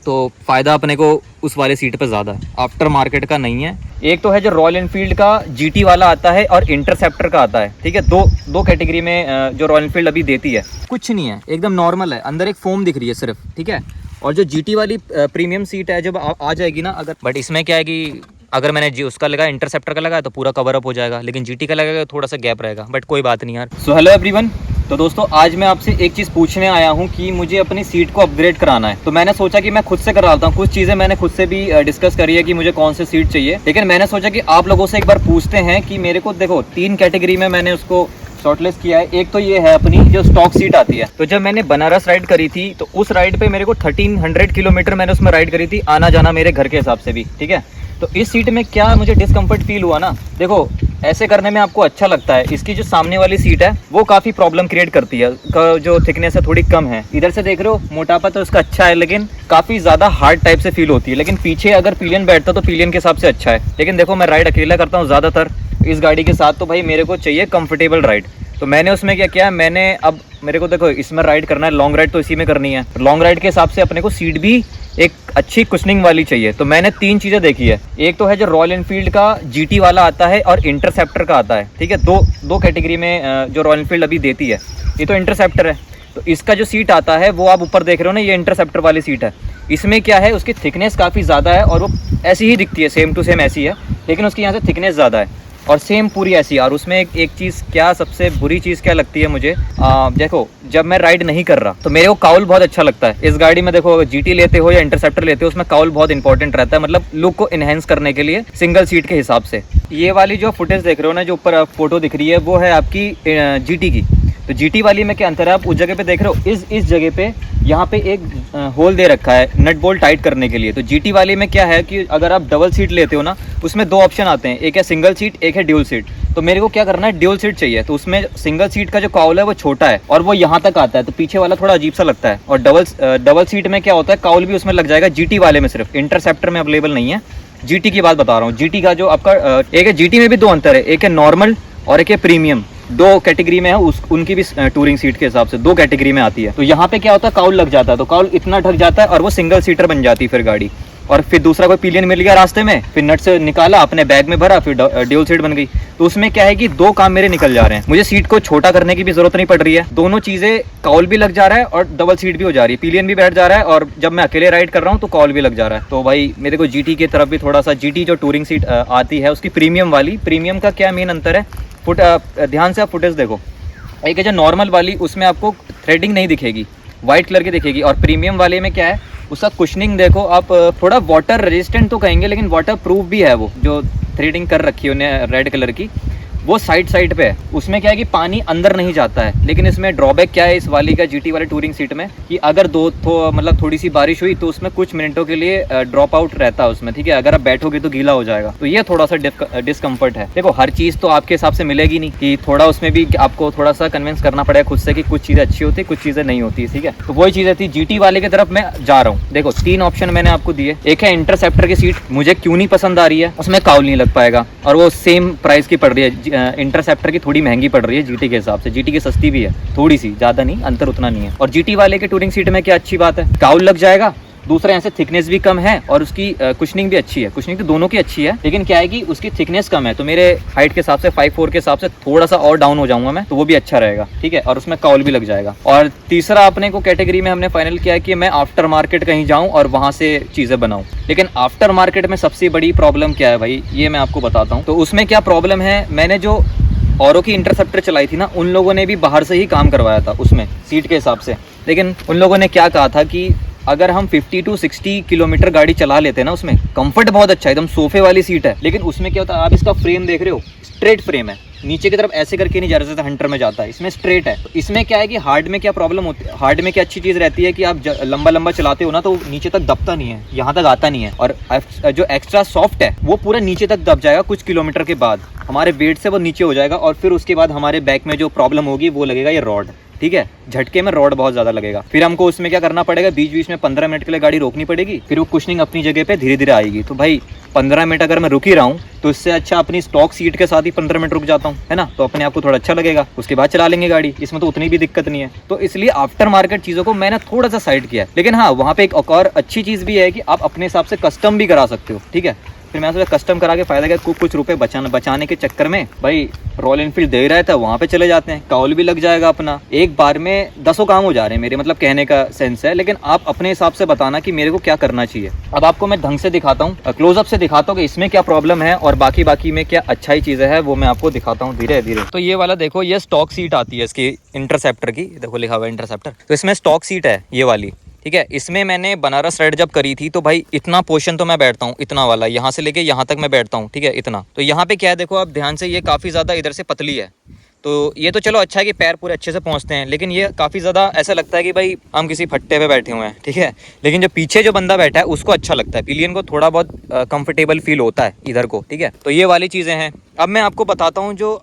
तो फ़ायदा अपने को उस वाले सीट पे ज़्यादा है, आफ्टर मार्केट का नहीं है। एक तो है जो रॉयल एनफील्ड का GT वाला आता है और इंटरसेप्टर का आता है, ठीक है। दो कैटेगरी में जो रॉयल एनफील्ड अभी देती है। कुछ नहीं है, एकदम नॉर्मल है, अंदर एक फोम दिख रही है सिर्फ, ठीक है। और जो GT वाली प्रीमियम सीट है जब आ जाएगी ना, अगर बट इसमें क्या है कि अगर मैंने उसका लगाया, इंटरसेप्टर का लगाया तो पूरा कवर अप हो जाएगा, लेकिन GT का लगाएगा तो थोड़ा सा गैप रहेगा, बट कोई बात नहीं यार। सो हेलो एवरीवन, तो दोस्तों आज मैं आपसे एक चीज़ पूछने आया हूं कि मुझे अपनी सीट को अपग्रेड कराना है। तो मैंने सोचा कि मैं खुद से कराता हूं। कुछ चीज़ें मैंने खुद से भी डिस्कस करी है कि मुझे कौन सी सीट चाहिए, लेकिन मैंने सोचा कि आप लोगों से एक बार पूछते हैं कि मेरे को देखो 3 कैटेगरी में मैंने उसको शॉर्टलिस्ट किया है। एक तो ये है अपनी जो स्टॉक सीट आती है। तो जब मैंने बनारस राइड करी थी तो उस राइड पे मेरे को 1300 किलोमीटर मैंने उसमें राइड करी थी, आना जाना मेरे घर के हिसाब से भी, ठीक है। तो इस सीट में क्या मुझे डिस्कम्फर्ट फील हुआ ना, देखो ऐसे करने में आपको अच्छा लगता है। इसकी जो सामने वाली सीट है वो काफ़ी प्रॉब्लम क्रिएट करती है, जो थिकनेस है थोड़ी कम है। इधर से देख रहे हो मोटापा तो उसका अच्छा है, लेकिन काफ़ी ज़्यादा हार्ड टाइप से फील होती है। लेकिन पीछे अगर पिलियन बैठता तो पिलियन के हिसाब से अच्छा है। लेकिन देखो मैं राइड अकेला करता हूँ ज़्यादातर इस गाड़ी के साथ, तो भाई मेरे को चाहिए कंफर्टेबल राइड। तो मैंने उसमें क्या किया, मैंने अब मेरे को देखो इसमें राइड करना है, लॉन्ग राइड तो इसी में करनी है। लॉन्ग राइड के हिसाब से अपने को सीट भी एक अच्छी कुशनिंग वाली चाहिए। तो मैंने 3 चीज़ें देखी है। एक तो है जो रॉयल एनफील्ड का GT वाला आता है और इंटरसेप्टर का आता है, ठीक है। दो कैटेगरी में जो रॉयल एनफील्ड अभी देती है। ये तो इंटरसेप्टर है, तो इसका जो सीट आता है वो आप ऊपर देख रहे हो ना, ये इंटरसेप्टर वाली सीट है। इसमें क्या है, उसकी थिकनेस काफ़ी ज़्यादा है और वो ऐसी ही दिखती है, सेम टू सेम ऐसी है, लेकिन उसकी यहाँ से थिकनेस ज़्यादा है और सेम पूरी ऐसी। और उसमें एक चीज़ क्या, सबसे बुरी चीज़ क्या लगती है मुझे, देखो जब मैं राइड नहीं कर रहा तो मेरे को काउल बहुत अच्छा लगता है इस गाड़ी में। देखो अगर GT लेते हो या इंटरसेप्टर लेते हो, उसमें काउल बहुत इंपॉर्टेंट रहता है, मतलब लुक को इन्हेंस करने के लिए सिंगल सीट के हिसाब से। ये वाली जो फुटेज देख रहे हो ना, जो ऊपर फोटो दिख रही है, वो है आपकी GT की। तो GT वाली में क्या अंतर है, आप उस जगह पे देख रहे हो, इस जगह पे यहाँ पे एक होल दे रखा है नट बोल्ट टाइट करने के लिए। तो GT वाली में क्या है कि अगर आप डबल सीट लेते हो ना, उसमें 2 ऑप्शन आते हैं, एक है सिंगल सीट, एक है ड्यूल सीट। तो मेरे को क्या करना है, ड्यूल सीट चाहिए। तो उसमें सिंगल सीट का जो काउल है वो छोटा है और वो यहाँ तक आता है, तो पीछे वाला थोड़ा अजीब सा लगता है। और डबल सीट में क्या होता है, काउल भी उसमें लग जाएगा, GT वाले में सिर्फ, इंटरसेप्टर में अवेलेबल नहीं है। GT की बात बता रहा हूँ। GT का जो आपका एक है, GT में भी 2 अंतर है, एक है नॉर्मल और एक है प्रीमियम। 2 कैटेगरी में है, उनकी भी टूरिंग सीट के हिसाब से 2 कैटेगरी में आती है। तो यहाँ पे क्या होता है, काउल लग जाता है, तो काउल इतना ढक जाता है और वो सिंगल सीटर बन जाती है फिर गाड़ी। और फिर दूसरा कोई पिलियन मिल गया रास्ते में, फिर नट से निकाला, अपने बैग में भरा, फिर ड्यूल सीट बन गई। तो उसमें क्या है कि 2 काम मेरे निकल जा रहे हैं। मुझे सीट को छोटा करने की भी जरूरत नहीं पड़ रही है, दोनों चीजें, काउल भी लग जा रहा है और डबल सीट भी हो जा रही है, पिलियन भी बैठ जा रहा है, और जब मैं अकेले राइड कर रहा हूँ तो काउल भी लग जा रहा है। तो भाई मेरे को GT की तरफ भी थोड़ा सा, GT जो टूरिंग सीट आती है उसकी प्रीमियम वाली, प्रीमियम का क्या मेन अंतर है, ध्यान से आप फुटेज देखो। एक है जो नॉर्मल वाली, उसमें आपको थ्रेडिंग नहीं दिखेगी, वाइट कलर की दिखेगी। और प्रीमियम वाले में क्या है, उसका कुशनिंग देखो आप, थोड़ा वाटर रेजिस्टेंट तो कहेंगे, लेकिन वाटर प्रूफ भी है। वो जो थ्रेडिंग कर रखी है उन्हें रेड कलर की, वो साइड पे है। उसमें क्या है कि पानी अंदर नहीं जाता है। लेकिन इसमें ड्रॉबैक क्या है इस वाली का, GT वाली टूरिंग सीट में, कि अगर मतलब थोड़ी सी बारिश हुई तो उसमें कुछ मिनटों के लिए ड्रॉप आउट रहता है उसमें, ठीक है। अगर आप बैठोगे तो गीला हो जाएगा, तो ये थोड़ा सा डिस्कम्फर्ट है। देखो हर चीज़ तो आपके हिसाब से मिलेगी नहीं, कि थोड़ा उसमें भी आपको थोड़ा सा कन्विंस करना पड़ेगा खुद से कि कुछ चीज़ें अच्छी होती है, कुछ चीज़ें नहीं होती, ठीक है। तो वही चीज़ें थी, GT वाले की तरफ मैं जा रहा हूँ। देखो 3 ऑप्शन मैंने आपको दिए। एक है इंटरसेप्टर की सीट, मुझे क्यों नहीं पसंद आ रही है, उसमें काउल नहीं लग पाएगा और वो सेम प्राइस की पड़ रही है। इंटरसेप्टर की थोड़ी महंगी पड़ रही है GT के हिसाब से, GT की सस्ती भी है थोड़ी सी, ज्यादा नहीं, अंतर उतना नहीं है। और GT वाले के टूरिंग सीट में क्या अच्छी बात है, काउल लग जाएगा, दूसरा यहाँ से थिकनेस भी कम है और उसकी कुशनिंग भी अच्छी है। कुशनिंग तो दोनों की अच्छी है, लेकिन क्या है कि उसकी थिकनेस कम है। तो मेरे हाइट के हिसाब से 5'4" के हिसाब से थोड़ा सा और डाउन हो जाऊंगा मैं, तो वो भी अच्छा रहेगा, ठीक है। और उसमें काउल भी लग जाएगा। और तीसरा अपने को कैटेगरी में हमने फाइनल किया है कि मैं आफ्टर मार्केट कहीं जाऊँ और वहाँ से चीज़ें बनाऊँ। लेकिन आफ्टर मार्केट में सबसे बड़ी प्रॉब्लम क्या है भाई, ये मैं आपको बताता हूँ। तो उसमें क्या प्रॉब्लम है, मैंने जो औरों की इंटरसेप्टर चलाई थी ना, उन लोगों ने भी बाहर से ही काम करवाया था उसमें सीट के हिसाब से। लेकिन उन लोगों ने क्या कहा था कि अगर हम 50 to 60 किलोमीटर गाड़ी चला लेते हैं ना, उसमें कंफर्ट बहुत अच्छा है, एकदम सोफे वाली सीट है। लेकिन उसमें क्या होता है, आप इसका फ्रेम देख रहे हो, स्ट्रेट फ्रेम है, नीचे की तरफ ऐसे करके नहीं जा रहा, जैसे हंटर में जाता है, इसमें स्ट्रेट है। तो इसमें क्या है कि हार्ड में क्या प्रॉब्लम होती है, हार्ड में क्या अच्छी चीज़ रहती है कि आप लंबा चलाते हो ना, तो नीचे तक दबता नहीं है, यहाँ तक आता नहीं है। और जो एक्स्ट्रा सॉफ्ट है वो पूरा नीचे तक दब जाएगा, कुछ किलोमीटर के बाद हमारे वेट से वो नीचे हो जाएगा, और फिर उसके बाद हमारे बैक में जो प्रॉब्लम होगी वो लगेगा ये रॉड, ठीक है, झटके में रॉड बहुत ज़्यादा लगेगा। फिर हमको उसमें क्या करना पड़ेगा, बीच बीच में 15 मिनट के लिए गाड़ी रोकनी पड़ेगी, फिर वो कुशनिंग अपनी जगह पे धीरे धीरे आएगी। तो भाई 15 मिनट अगर मैं रुक ही रहा हूँ तो इससे अच्छा अपनी स्टॉक सीट के साथ ही 15 मिनट रुक जाता हूँ, है ना, तो अपने आप को थोड़ा अच्छा लगेगा, उसके बाद चला लेंगे गाड़ी, इसमें तो उतनी भी दिक्कत नहीं है। तो इसलिए आफ्टर मार्केट चीज़ों को मैंने थोड़ा सा साइड किया है। लेकिन हाँ, वहाँ पे एक और अच्छी चीज़ भी है कि आप अपने हिसाब से कस्टम भी करा सकते हो, ठीक है। फिर मैं सोचा कस्टम करा के फ़ायदा क्या, कुछ रुपए बचाने के चक्कर में भाई रॉयल एनफील्ड दे रहा था, वहाँ पे चले जाते हैं, काउल भी लग जाएगा अपना, एक बार में 10 काम हो जा रहे हैं मेरे, मतलब कहने का सेंस है। लेकिन आप अपने हिसाब से बताना कि मेरे को क्या करना चाहिए। अब आपको मैं ढंग से दिखाता हूँ, क्लोजअप से दिखाता हूँ कि इसमें क्या प्रॉब्लम है और बाकी में क्या अच्छाई चीज़ें है, वो मैं आपको दिखाता हूँ धीरे धीरे। तो ये वाला देखो, ये स्टॉक सीट आती है इसकी इंटरसेप्टर की, देखो लिखा हुआ है इंटरसेप्टर, तो इसमें स्टॉक सीट है ये वाली, ठीक है। इसमें मैंने बनारस राइड जब करी थी तो भाई इतना पोर्शन तो मैं बैठता हूँ, इतना वाला यहाँ से लेके यहाँ तक मैं बैठता हूँ, ठीक है, इतना। तो यहाँ पे क्या है, देखो आप ध्यान से, ये काफ़ी ज़्यादा इधर से पतली है, तो ये तो चलो अच्छा है कि पैर पूरे अच्छे से पहुँचते हैं, लेकिन ये काफ़ी ज़्यादा ऐसा लगता है कि भाई हम किसी फट्टे पे बैठे हुए हैं, ठीक है। लेकिन जो पीछे जो बंदा बैठा है उसको अच्छा लगता है, पिलियन को थोड़ा बहुत कंफर्टेबल फील होता है इधर को, ठीक है। तो ये वाली चीज़ें हैं। अब मैं आपको बताता हूँ जो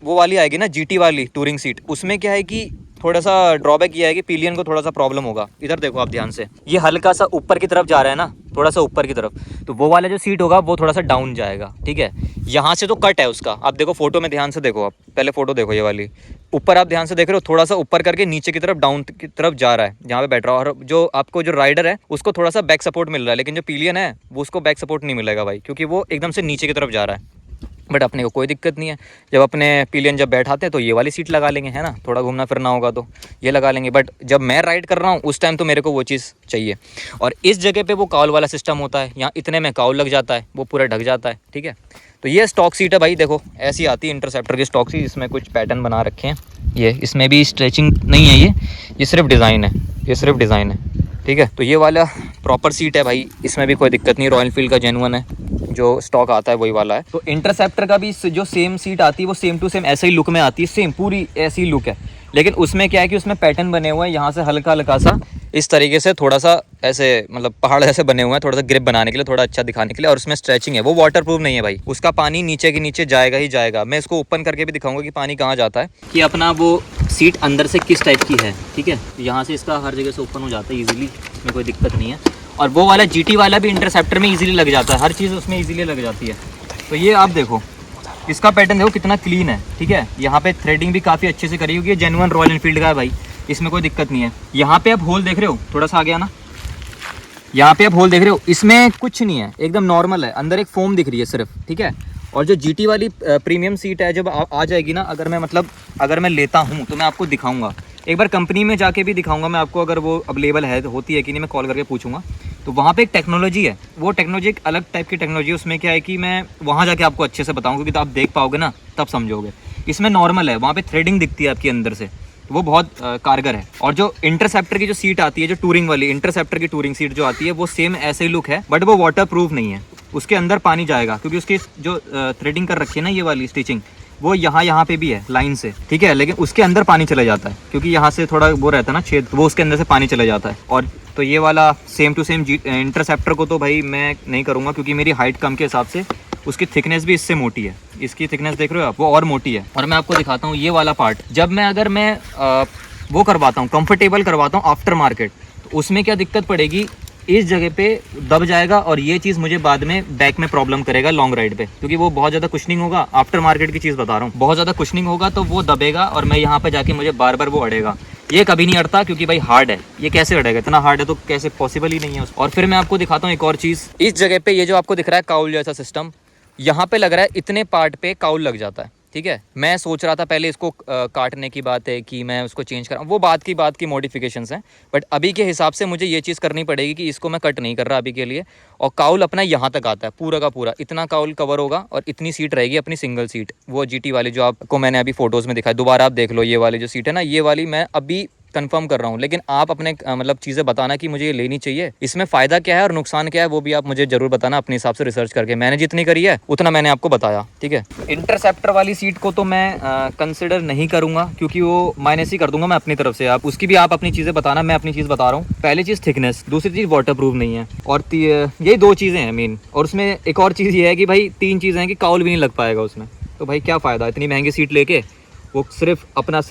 वो वाली आएगी ना GT वाली टूरिंग सीट, उसमें क्या है कि थोड़ा सा ड्रॉबैक ये है कि पिलियन को थोड़ा सा प्रॉब्लम होगा। इधर देखो आप ध्यान से, ये हल्का सा ऊपर की तरफ जा रहा है ना, थोड़ा सा ऊपर की तरफ, तो वो वाला जो सीट होगा वो थोड़ा सा डाउन जाएगा, ठीक है। यहाँ से तो कट है उसका, आप देखो फोटो में ध्यान से देखो, आप पहले फोटो देखो, ये वाली ऊपर आप ध्यान से देख रहे हो, थोड़ा सा ऊपर करके नीचे की तरफ डाउन की तरफ जा रहा है जहाँ पे बैठ रहा है। और जो आपको जो राइडर है उसको थोड़ा सा बैक सपोर्ट मिल रहा है, लेकिन जो पिलियन है वो उसको बैक सपोर्ट नहीं मिलेगा भाई, क्योंकि वो एकदम से नीचे की तरफ जा रहा है। बट अपने को कोई दिक्कत नहीं है, जब अपने पिलियन जब बैठाते हैं तो ये वाली सीट लगा लेंगे, है ना, थोड़ा घूमना फिरना होगा तो ये लगा लेंगे। बट जब मैं राइड कर रहा हूँ उस टाइम तो मेरे को वो चीज़ चाहिए। और इस जगह पे वो काउल वाला सिस्टम होता है, यहाँ इतने में काउल लग जाता है, वो पूरा ढक जाता है, ठीक है। तो ये स्टॉक सीट है भाई, देखो ऐसी आती है इंटरसेप्टर की स्टॉक सीट, इसमें कुछ पैटर्न बना रखे हैं, ये इसमें भी स्ट्रेचिंग नहीं है, ये सिर्फ डिज़ाइन है, ये सिर्फ डिज़ाइन है, ठीक है। तो ये वाला प्रॉपर सीट है भाई, इसमें भी कोई दिक्कत नहीं, रॉयल एनफील्ड का जेन्युइन है, जो स्टॉक आता है वही वाला है। तो इंटरसेप्टर का भी जो सेम सीट आती है वो सेम टू सेम ऐसे ही लुक में आती है, सेम पूरी ऐसी लुक है। लेकिन उसमें क्या है कि उसमें पैटर्न बने हुए हैं, यहाँ से हल्का हल्का सा इस तरीके से थोड़ा सा ऐसे, मतलब पहाड़ जैसे बने हुए हैं, थोड़ा सा ग्रिप बनाने के लिए, थोड़ा अच्छा दिखाने के लिए। और उसमें स्ट्रेचिंग है, वो वाटर प्रूफ नहीं है भाई, उसका पानी नीचे के नीचे जाएगा ही जाएगा। मैं इसको ओपन करके भी दिखाऊंगा कि पानी कहाँ जाता है, कि अपना वो सीट अंदर से किस टाइप की है, ठीक है। यहाँ से इसका हर जगह से ओपन हो जाता है ईजिली, इसमें कोई दिक्कत नहीं है। और वो वाला GT वाला भी इंटरसेप्टर में इजीली लग जाता है, हर चीज़ उसमें इजीली लग जाती है। तो ये आप देखो, इसका पैटर्न देखो कितना क्लीन है, ठीक है। यहाँ पे थ्रेडिंग भी काफ़ी अच्छे से करी हुई है, जेन्युइन रॉयल एनफील्ड का है भाई, इसमें कोई दिक्कत नहीं है। यहाँ पे आप होल देख रहे हो, थोड़ा सा आ गया ना, यहाँ पे आप होल देख रहे हो, इसमें कुछ नहीं है, एकदम नॉर्मल है, अंदर एक फोम दिख रही है सिर्फ, ठीक है। और जो GT वाली प्रीमियम सीट है, जब आ जाएगी ना, अगर मैं लेता हूँ तो मैं आपको दिखाऊंगा, एक बार कंपनी में जाके भी दिखाऊंगा मैं आपको, अगर वो अवेलेबल है होती है कि नहीं, मैं कॉल करके पूछूंगा। तो वहाँ पे एक टेक्नोलॉजी है, वो टेक्नोलॉजी एक अलग टाइप की टेक्नोलॉजी है, उसमें क्या है कि मैं वहाँ जाके आपको अच्छे से बताऊँगा, क्योंकि तो आप देख पाओगे ना तब समझोगे। इसमें नॉर्मल है, वहाँ पे थ्रेडिंग दिखती है आपकी अंदर से, वो बहुत कारगर है। और जो इंटरसेप्टर की जो सीट आती है, जो टूरिंग वाली इंटरसेप्टर की टूरिंग सीट जो आती है, वो सेम ऐसे ही लुक है, बट वो वाटर प्रूफ नहीं है, उसके अंदर पानी जाएगा, क्योंकि उसकी जो थ्रेडिंग कर रखी है ना ये वाली स्टिचिंग, वो यहाँ पे भी है लाइन से, ठीक है। लेकिन उसके अंदर पानी चला जाता है, क्योंकि यहाँ से थोड़ा वो रहता है ना छेद, वो उसके अंदर से पानी चला जाता है। और तो ये वाला सेम टू सेम इंटरसेप्टर को तो भाई मैं नहीं करूँगा, क्योंकि मेरी हाइट कम के हिसाब से उसकी थिकनेस भी इससे मोटी है, इसकी थिकनेस देख रहे हो आप, वो और मोटी है। और मैं आपको दिखाता हूँ ये वाला पार्ट, जब मैं अगर मैं वो करवाता हूँ, कंफर्टेबल करवाता हूँ आफ्टर मार्केट, तो उसमें क्या दिक्कत पड़ेगी, इस जगह पे दब जाएगा, और ये चीज़ मुझे बाद में बैक में प्रॉब्लम करेगा लॉन्ग राइड पे, क्योंकि वो बहुत ज़्यादा कुशनिंग होगा। आफ्टर मार्केट की चीज़ बता रहा हूँ, बहुत ज़्यादा कुशनिंग होगा तो वो दबेगा, और मैं यहाँ पे जाके मुझे बार बार वो अड़ेगा। ये कभी नहीं अड़ता, क्योंकि भाई हार्ड है, ये कैसे अड़ेगा, इतना हार्ड है तो कैसे, पॉसिबल ही नहीं है। और फिर मैं आपको दिखाता हूँ एक और चीज़, इस जगह पे ये जो आपको दिख रहा है काउल जैसा सिस्टम, यहाँ पे लग रहा है इतने पार्ट पे काउल लग जाता है, ठीक है। मैं सोच रहा था पहले इसको काटने की बात है कि मैं उसको चेंज कराऊँ, वो बात की मॉडिफिकेशंस हैं, बट अभी के हिसाब से मुझे ये चीज़ करनी पड़ेगी कि इसको मैं कट नहीं कर रहा अभी के लिए। और काउल अपना यहाँ तक आता है, पूरा का पूरा इतना काउल कवर होगा, और इतनी सीट रहेगी अपनी सिंगल सीट, वो GT वाली जो आपको मैंने अभी फोटोज़ में दिखाई, दोबारा आप देख लो, ये वाली जो सीट है ना, ये वाली मैं अभी कंफर्म कर रहा हूँ। लेकिन आप अपने मतलब चीज़ें बताना कि मुझे ये लेनी चाहिए, इसमें फ़ायदा क्या है और नुकसान क्या है, वो भी आप मुझे ज़रूर बताना अपने हिसाब से रिसर्च करके। मैंने जितनी करी है उतना मैंने आपको बताया, ठीक है। इंटरसेप्टर वाली सीट को तो मैं कंसिडर नहीं करूँगा, क्योंकि वो माइनस ही कर दूंगा मैं अपनी तरफ से। आप उसकी भी आप अपनी चीज़ें बताना, मैं अपनी चीज़ बता रहा हूँ। पहली चीज़ थिकनेस, दूसरी चीज़ वाटर प्रूफ नहीं है, और यही 2 चीज़ें हैं मेन। और उसमें एक और चीज़ ये है कि भाई 3 चीज़ें हैं कि काउल भी नहीं लग पाएगा उसमें, तो भाई क्या फ़ायदा इतनी महंगी सीट लेके वो सिर्फ अपना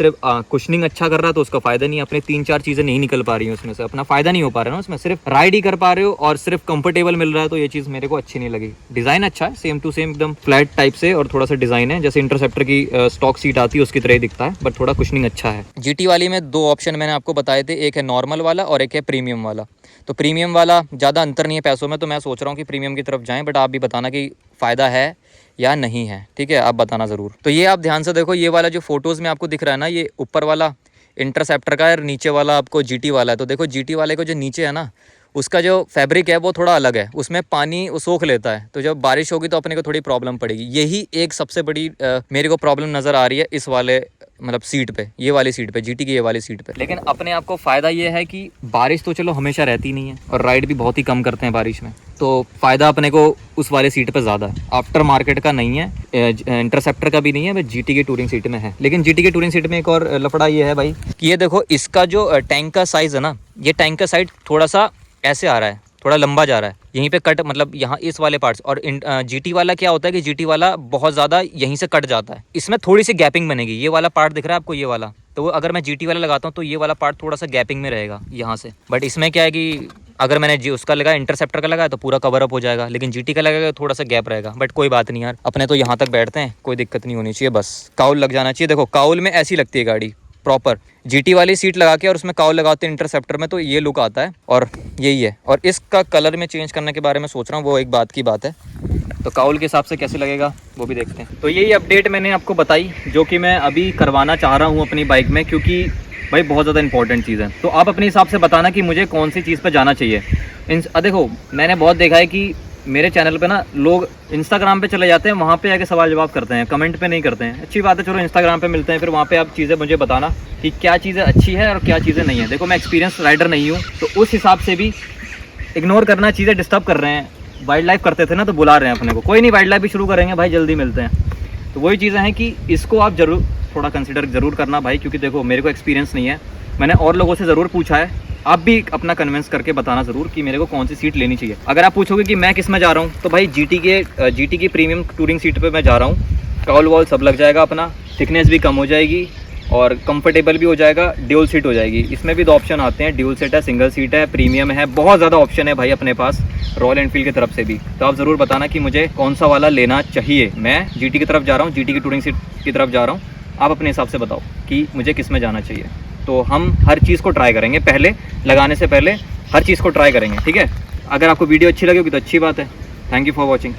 कुशनिंग अच्छा कर रहा है तो उसका फायदा नहीं है, अपने 3-4 चीज़ें नहीं निकल पा रही हैं उसमें से, अपना फायदा नहीं हो पा रहा है ना उसमें, सिर्फ राइड ही कर पा रहे हो और सिर्फ कंफर्टेबल मिल रहा है, तो ये चीज़ मेरे को अच्छी नहीं लगी। डिज़ाइन अच्छा है, सेम टू सेम एकदम फ्लैट टाइप से, और थोड़ा सा डिज़ाइन है जैसे इंटरसेप्टर की स्टॉक सीट आती है उसकी तरह ही दिखता है, बट थोड़ा कुशनिंग अच्छा है। GT वाली में 2 ऑप्शन मैंने आपको बताए थे, एक है नॉर्मल वाला और एक है प्रीमियम वाला। तो प्रीमियम वाला ज़्यादा अंतर नहीं है पैसों में, तो मैं सोच रहा हूँ कि प्रीमियम की तरफ जाएँ, बट आप भी बताना कि फ़ायदा है या नहीं है, ठीक है, आप बताना ज़रूर। तो ये आप ध्यान से देखो, ये वाला जो फोटोज़ में आपको दिख रहा है ना, ये ऊपर वाला इंटरसेप्टर का है और नीचे वाला आपको GT वाला है। तो देखो GT वाले को जो नीचे है ना, उसका जो फैब्रिक है वो थोड़ा अलग है, उसमें पानी वो सोख लेता है, तो जब बारिश होगी तो अपने को थोड़ी प्रॉब्लम पड़ेगी। यही एक सबसे बड़ी मेरे को प्रॉब्लम नज़र आ रही है इस वाले मतलब सीट पे, ये वाली सीट पे, GT की ये वाली सीट पे। लेकिन अपने आप को फ़ायदा ये है कि बारिश तो चलो हमेशा रहती नहीं है और राइड भी बहुत ही कम करते हैं बारिश में, तो फ़ायदा अपने को उस वाले सीट पे ज़्यादा है। आफ्टर मार्केट का नहीं है, इंटरसेप्टर का भी नहीं है, बट GT की टूरिंग सीट में है। लेकिन GT की टूरिंग सीट में एक और लफड़ा ये है भाई कि ये देखो, इसका जो टैंक का साइज़ है ना, ये टैंक का साइड थोड़ा सा ऐसे आ रहा है, थोड़ा लंबा जा रहा है, यहीं पे कट, मतलब यहाँ इस वाले पार्ट्स। और GT वाला क्या होता है कि GT वाला बहुत ज़्यादा यहीं से कट जाता है, इसमें थोड़ी सी गैपिंग बनेगी। ये वाला पार्ट दिख रहा है आपको, ये वाला, तो वो अगर मैं GT वाला लगाता हूँ तो ये वाला पार्ट थोड़ा सा गैपिंग में रहेगा यहाँ से। बट इसमें क्या है कि अगर मैंने उसका लगाया, इंटरसेप्टर का लगाया, तो पूरा कवर अप हो जाएगा, लेकिन GT का लगाएगा थोड़ा सा गैप रहेगा। बट कोई बात नहीं यार, अपने तो यहाँ तक बैठते हैं, कोई दिक्कत नहीं होनी चाहिए, बस काउल लग जाना चाहिए। देखो काउल में ऐसी लगती है गाड़ी प्रॉपर, GT वाली सीट लगा के और उसमें काउल लगाते हैं इंटरसेप्टर में, तो ये लुक आता है और यही है। और इसका कलर में चेंज करने के बारे में सोच रहा हूँ, वो एक बात की बात है, तो काउल के हिसाब से कैसे लगेगा वो भी देखते हैं। तो यही अपडेट मैंने आपको बताई जो कि मैं अभी करवाना चाह रहा हूँ अपनी बाइक में, क्योंकि भाई बहुत ज़्यादा इंपॉर्टेंट चीज़ है। तो आप अपने हिसाब से बताना कि मुझे कौन सी चीज़ पर जाना चाहिए। देखो मैंने बहुत देखा है कि मेरे चैनल पे ना लोग इंस्टाग्राम पे चले जाते हैं, वहाँ पे आके सवाल जवाब करते हैं, कमेंट पे नहीं करते हैं। अच्छी बात है, चलो इंस्टाग्राम पे मिलते हैं, फिर वहाँ पे आप चीज़ें मुझे बताना कि क्या चीज़ें अच्छी है और क्या चीज़ें नहीं है। देखो मैं एक्सपीरियंस राइडर नहीं हूँ, तो उस हिसाब से भी इग्नोर करना, चीज़ें डिस्टर्ब कर रहे हैं। वाइल्ड लाइफ करते थे ना, तो बुला रहे हैं अपने को, कोई नहीं, वाइल्ड लाइफ भी शुरू करेंगे भाई, जल्दी मिलते हैं। तो वही चीज़ें हैं कि इसको आप ज़रूर थोड़ा कंसिडर ज़रूर करना भाई, क्योंकि देखो मेरे को एक्सपीरियंस नहीं है, मैंने और लोगों से ज़रूर पूछा है। आप भी अपना कन्विंस करके बताना ज़रूर कि मेरे को कौन सी सीट लेनी चाहिए। अगर आप पूछोगे कि मैं किस में जा रहा हूँ, तो भाई GT की प्रीमियम टूरिंग सीट पे मैं जा रहा हूँ। काउल वॉल सब लग जाएगा, अपना थिकनेस भी कम हो जाएगी और कंफर्टेबल भी हो जाएगा, ड्यूल सीट हो जाएगी। इसमें भी 2 ऑप्शन आते हैं, ड्यूल सीट है, सिंगल सीट है, प्रीमियम है, बहुत ज़्यादा ऑप्शन है भाई अपने पास रॉयल एनफील्ड की तरफ से भी। तो आप ज़रूर बताना कि मुझे कौन सा वाला लेना चाहिए। मैं GT की तरफ जा रहा हूँ, GT की टूरिंग सीट की तरफ जा रहा हूँ, आप अपने हिसाब से बताओ कि मुझे किस में जाना चाहिए। तो हम हर चीज़ को ट्राई करेंगे, पहले लगाने से पहले हर चीज़ को ट्राई करेंगे, ठीक है। अगर आपको वीडियो अच्छी लगेगी तो अच्छी बात है। Thank you for watching.